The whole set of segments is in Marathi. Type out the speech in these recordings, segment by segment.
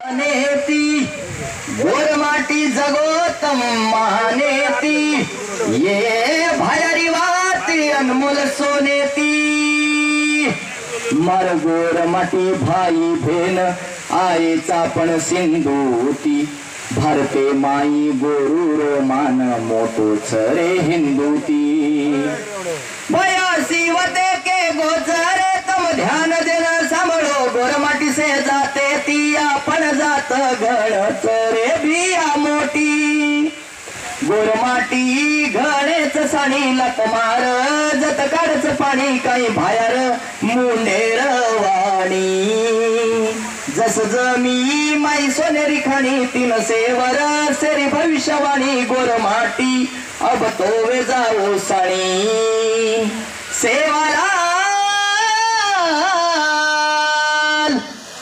नेती गोरमाटी जगोतम महानेती ये भयारी वाती अनमोल सोनेती मर गोरमाटी भाई भेन आईचा पण सिंधूती भारते माई गोरूर मान मोठोच रे हिंदूती बयासी वते के गोचरे तम ध्यान देना सांभळो गोरमाटी से जाते ती आपण जात घडच रे बिया मोठी गोरमाटी घडेच साणी लकमार जत काढच पाणी काही बाहेर मुंडेर वाणी जस जमी माई सोनेरी खाणी तीन सेवर सेरी भविष्यवाणी गोरमाटी अब तो वे जाओ साणी सेवाला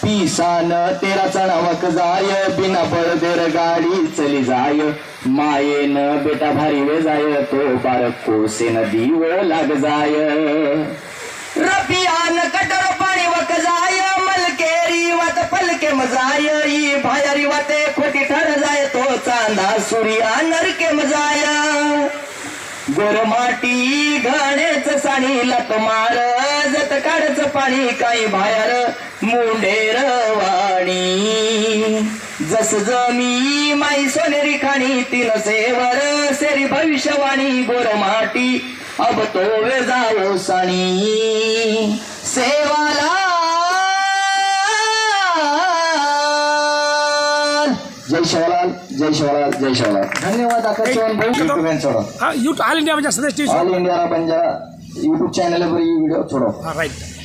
पिसान तेरा चणावक जाय बिना पळदेर गाडी चली जाय मायेन बेटा भारी वे जाय तो बारक कोसेन दीव लाग जाय रपियान कटर पाणी वक जाय मलकेरी वात पलके मजाय ई भायरी वाते खोटी ठर जाय तो चांदा सूर्या नरके मजाय गोरमाटी घडेच साणी लत मार जत काढच पाणी काही बाहेर मुंडेर वाणी जस जमी माई सोनेरी खाणी तीन सेवर सेरी भविष्यवाणी गोरमाटी अब तो वे जाओ साणी सेवाला जय शिवलाल जय शिवलाल जय शिवलाल धन्यवाद आकाशवाणी भाई ऑल इंडिया में सदस्य All India Banjara YouTube channel पर ये वीडियो छोड़ो राइट।